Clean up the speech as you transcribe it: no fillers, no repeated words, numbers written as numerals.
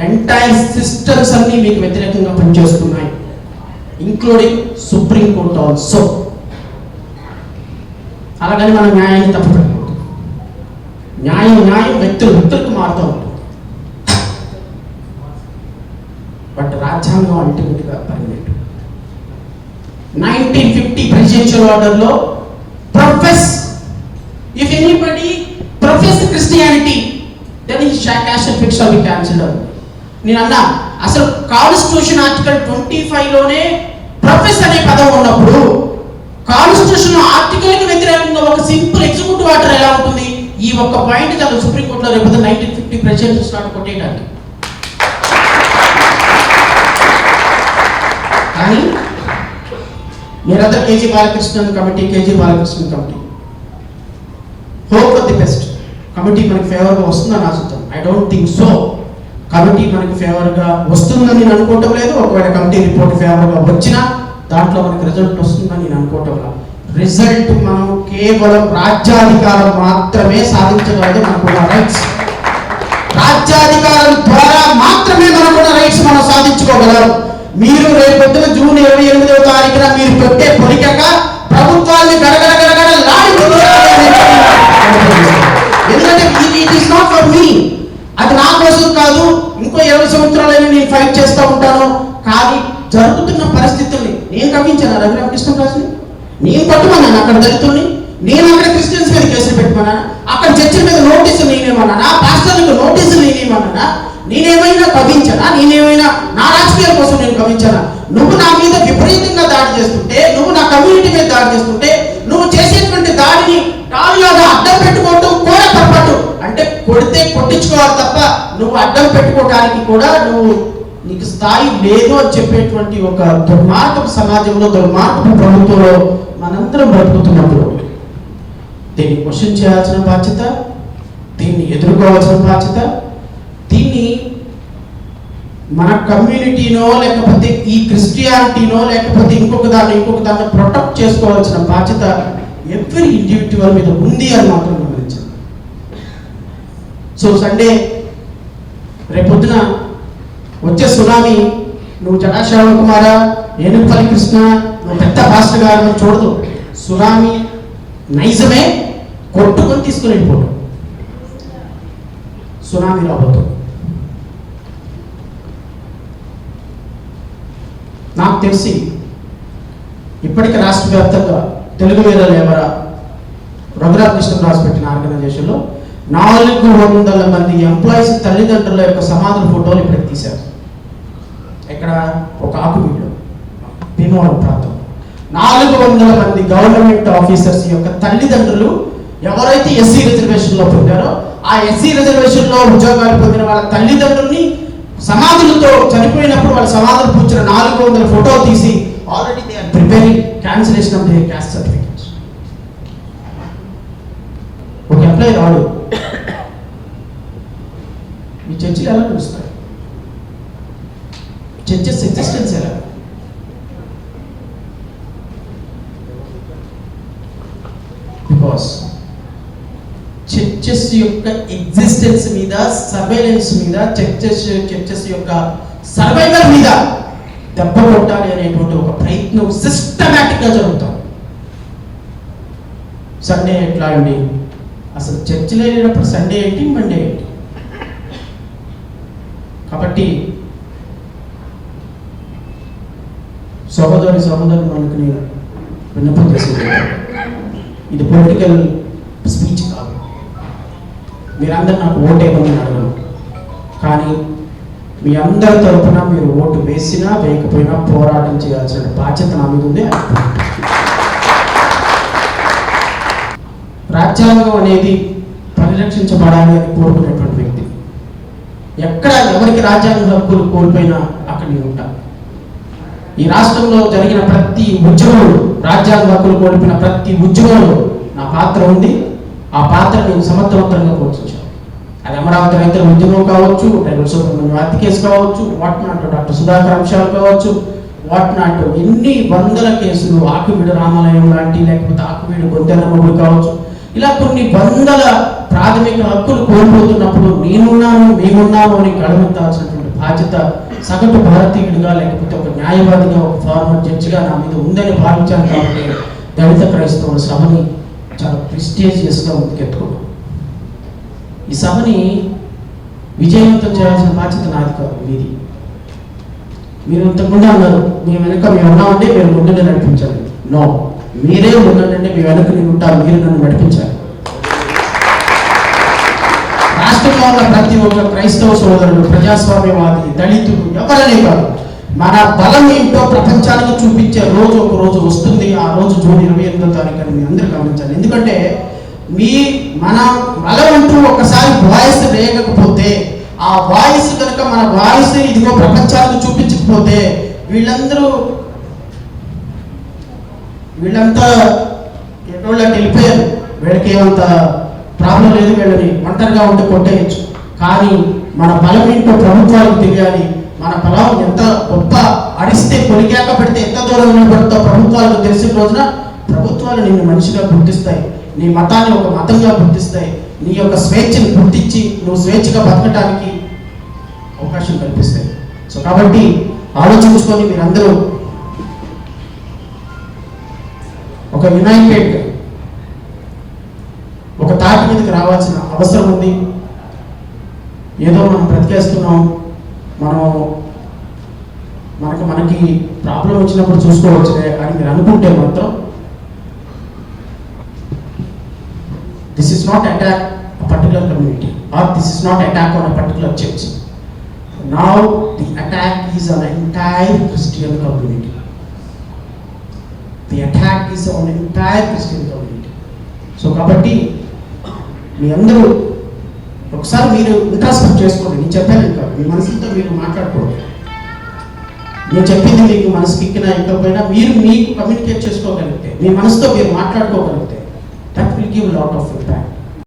Entire systems అన్ని మీకు వ్యతిరేకంగా పనిచేస్తున్నాయి, ఇంక్లూడింగ్ సుప్రీం కోర్ట్ ఆల్సో. అలాగని మనం న్యాయాన్ని తప్పుపెట్టకూడదు. న్యాయం వ్యక్తులకు మారుతూ ఉంటుంది. బట్ రాజ్యాంగం అల్టిమేట్గా పర్మనెంట్. 1950 ప్రెసిడెన్షియల్ ఆర్డర్లో if anybody profess Christianity then his caste fix are be cancelled. నేను అన్నా అసలు కాన్స్టిట్యూషన్ ఆర్టికల్ 25లోనే ప్రొఫెస్ అనే పదం ఉన్నప్పుడు కాన్స్టిట్యూషన్ ఆర్టికల్కి వ్యతిరేకంగా ఒక సింపుల్ ఎగ్జిక్యూటివ్ ఆర్డర్ ఎలా ఉంటుంది? ఈ ఒక్క పాయింట్ చాలు సుప్రీంకోర్టులో రేపు 1950 ప్రెసిడెన్షియల్ స్టార్ట్ కొట్టేయడానికి. కానీ మీరందరూ KG Balakrishnan committee hope for the best committee మనకి ఫేవర్గా వస్తుందని ఆశిద్దాం. I don't think so. Committee మనకి ఫేవర్గా వస్తుందని నేను అనుకోవటం లేదు. ఒకవేళ కమిటీ రిపోర్ట్ ఫేవర్గా వచ్చినా దాంట్లో మనకి రిజల్ట్ వస్తుందని నేను అనుకోవటం లేదు. రిజల్ట్ మనం కేవలం రాజ్యాధికారం మాత్రమే సాధించగలదు. మనకున్న రైట్స్ రాజ్యాధికారం ద్వారా మాత్రమే మనకున్న రైట్స్ మనం సాధించుకోగలం. మీరు రేపొద్దున జూన్ 28వ తారీఖున మీరు పెట్టే పొలికక ప్రభుత్వాన్ని ఎందుకంటే it is not for me. అది నా కోసం కాదు. ఇంకో 20 సంవత్సరాలైనా నేను ఫైట్ చేస్తూ ఉంటాను. కానీ జరుగుతున్న పరిస్థితుల్ని నేను కవించాను. రఘురామకృష్ణరాజుని నేను పట్టుమన్నాను. అక్కడ దళితుల్ని నేను అక్కడ క్రిస్టియన్స్ మీద కేసులు పెట్టుకున్నాను. అక్కడ చర్చల మీద నోటీసులు నేనేమన్నానా? పాస్టర్లకు నోటీసులు నేనేమన్నానా? నేనేమైనా కవించానా? నేనేమైనా నా రాజకీయాల కోసం నేను కవించానా? నువ్వు నా మీద విపరీతంగా దాడి చేస్తుంటే, నువ్వు నా కమ్యూనిటీ మీద దాడి చేస్తుంటే, నువ్వు చేసేటువంటి దాడిని టాలులాగా అడ్డం పెట్టుకోవటం కూడా తప్పట్టు. అంటే కొడితే కొట్టించుకోవాలి తప్ప నువ్వు అడ్డం పెట్టుకోవడానికి కూడా నీకు స్థాయి లేదు అని చెప్పేటువంటి ఒక దుర్మార్గపు సమాజంలో, దుర్మార్గపు ప్రభుత్వంలో మనందరం బ్రతుకుతున్నప్పుడు దీన్ని క్వశ్చన్ చేయాల్సిన బాధ్యత, దీన్ని ఎదుర్కోవాల్సిన బాధ్యత, దీన్ని మన కమ్యూనిటీనో లేకపోతే ఈ క్రిస్టియానిటీనో లేకపోతే ఇంకొక దాన్ని ప్రొటెక్ట్ చేసుకోవాల్సిన బాధ్యత ఎవ్రీ ఇండివిజువల్ మీద ఉంది అని మాత్రం గమనించాను. సో సండే రేపొద్దున వచ్చే సునామీ నువ్వు జటాశ్రవణ కుమారా, ఏనుగుపల్లి కృష్ణ, నువ్వు పెద్ద పాస్టర్ గారు చూడదు. సునామీ నైజమే కొట్టుకొని తీసుకుని వెళ్ళిపోవడం. సునామీ రాబోతుంది. నాకు తెలిసి ఇప్పటికీ రాష్ట్ర వ్యాప్తంగా తెలుగు వేద లేవరా రఘురామకృష్ణరాజు పెట్టిన ఆర్గనైజేషన్లో 400 మంది ఎంప్లాయీస్ తల్లిదండ్రుల యొక్క సమాధుల ఫోటోలు ఇప్పటికి తీశారు. ఎక్కడ? ఒక ఆకువీడులో, భీమవరం ప్రాంతం. 400 మంది గవర్నమెంట్ ఆఫీసర్స్ యొక్క తల్లిదండ్రులు ఎవరైతే ఎస్సీ రిజర్వేషన్లో పొందారో ఆ ఎస్సీ రిజర్వేషన్లో ఉద్యోగాలు పొందిన వాళ్ళ తల్లిదండ్రుల్ని సమాధులతో చనిపోయినప్పుడు వాళ్ళ సమాధులు పూర్చిన 400 ఫోటోలు తీసి already they are preparing cancellation of their caste certificates. ఒక ఎంప్లాయీ రాడు. ఈ చర్చలు ఎలా నడుస్తాయి? చర్చెస్ ఎగ్జిస్టెన్స్ ఎలా? బికాస్ చర్చెస్ యొక్క ఎగ్జిస్టెన్స్ మీద, సర్వైలెన్స్ మీద, చర్చెస్ యొక్క సర్వైవల్ మీద దెబ్బ కొట్టాలి అనేటువంటి ఒక ప్రయత్నం సిస్టమాటిక్గా జరుగుతాం. సండే ఎట్లా అండి? అసలు చర్చ్ లేనప్పుడు సండే ఏంటి, మండే ఏంటి? కాబట్టి సహోదరులు మనకు నేను విన్నపం చేసేది, ఇది పొలిటికల్ స్పీచ్ కాదు. మీరందరూ నాకు ఓటేయమని అడగను. కానీ మీ అందరి తరఫున మీరు ఓటు వేసినా వేయకపోయినా పోరాటం చేయాల్సిన బాధ్యత నా మీద ఉంది. రాజ్యాంగం అనేది పరిరక్షించబడాలి అని కోరుకునేటువంటి వ్యక్తి. ఎక్కడ ఎవరికి రాజ్యాంగ హక్కులు కోల్పోయినా అక్కడ నేను ఉంటాను. ఈ రాష్ట్రంలో జరిగిన ప్రతి ఉద్యమంలో, రాజ్యాంగ హక్కులు కోల్పోయిన ప్రతి ఉద్యమంలో నా పాత్ర ఉంది. ఆ పాత్ర నేను సమర్థవంతంగా పోషించాను. అది అమరావతి రైతుల ఉద్యమం కావచ్చు, డ్రైవర్ సుబ్రహ్మణ్యం హత్య కేసు కావచ్చు, వాట్నాట్ డాక్టర్ సుధాకర్ అంశాలు కావచ్చు, వాట్నాట్ ఎన్ని వందల కేసులు, ఆకువీడు రామాలయం లాంటి, లేకపోతే ఆకువీడు గొంతెన్నమ్మగుడు కావచ్చు, ఇలా కొన్ని వందల ప్రాథమిక హక్కులు కోల్పోతున్నప్పుడు నేనున్నాను, మేమున్నాము అని గడమెత్తాల్సినటువంటి బాధ్యత సగటు భారతీయుడిగా, లేకపోతే ఒక న్యాయవాదిగా, ఒక ఫార్మర్ జడ్జిగా నా మీద ఉందని భావించాను. కాబట్టి దళిత క్రైస్తవుల సభని చాలా ప్రెస్టీజియస్గా ముందుకెత్తుకున్నాం. ఈ సభని విజయవంతం చేయాల్సిన బాధ్యత నాది కాదు, మీది. మీరు ఇంతకుముందు అన్నారు, మీ వెనక మేము ఉన్నామంటే మీరు ముందునే నడిపించాలి. నో, మీరే ముందంటే మీ వెనక నేను ఉంటాను, మీరు నన్ను నడిపించాలి. రాష్ట్రంలో ఉన్న ప్రతి ఒక్క క్రైస్తవ సోదరుడు, ప్రజాస్వామ్యవాది, దళితుడు ఎవరనే కాదు, మన బలం ఏంటో ప్రపంచానికి చూపించే రోజు ఒక రోజు వస్తుంది. ఆ రోజు జూన్ 28వ తారీఖు అని మీ అందరూ గమనించాలి. ఎందుకంటే మన బలం అంటూ ఒకసారి వాయిస్ లేకపోతే, ఆ వాయిస్ కనుక మన వాయిస్ ఇదిగో ప్రపంచానికి చూపించకపోతే వీళ్ళంతా ఎటోళ్ళ వెళ్ళిపోయారు. వీళ్ళకి ఏమంత ప్రాబ్లం లేదు, వీళ్ళని ఒంటరిగా ఉంటే కొట్టేయచ్చు. కానీ మన బలం ఏంటో ప్రభుత్వాలకు తెలియాలి. మన బలం ఎంత గొప్ప, అడిస్తే కొలికాక పెడితే ఎంత దూరం నిలబడుతో ప్రభుత్వాలకు తెలిసిన రోజున ప్రభుత్వాలు నిన్ను మనిషిగా గుర్తిస్తాయి, నీ మతాన్ని ఒక మతంగా గుర్తిస్తాయి, నీ యొక్క స్వేచ్ఛను గుర్తించి నువ్వు స్వేచ్ఛగా బతకడానికి అవకాశం కల్పిస్తాయి. సో కాబట్టి ఆలోచించుకొని మీరందరూ ఒక యునైటెడ్ ఒక తాటి మీదకి రావాల్సిన అవసరం ఉంది. ఏదో మనం బ్రతికేస్తున్నాం, మనకి ప్రాబ్లం వచ్చినప్పుడు చూసుకోవచ్చులే అని మీరు అనుకుంటే మాత్రం this is not attack a particular community, or this is not attack on a particular church. Now the attack is on an entire Christian community. The attack is on an entire Christian community. So కాబట్టి మీ అందరూ ఒకసారి మీరు introspect చేసుకోండి. నేను చెప్పాను ఇంకా మీ మనసుతో మీరు మాట్లాడుకోండి. నేను చెప్పింది మీకు మనసుకి ఎక్కినా ఎక్కకపోయినా మీరు మీకు కమ్యూనికేట్ చేసుకోగలిగితే, మీ మనసుతో మీరు మాట్లాడుకోగలిగితే, that will give lot of impact.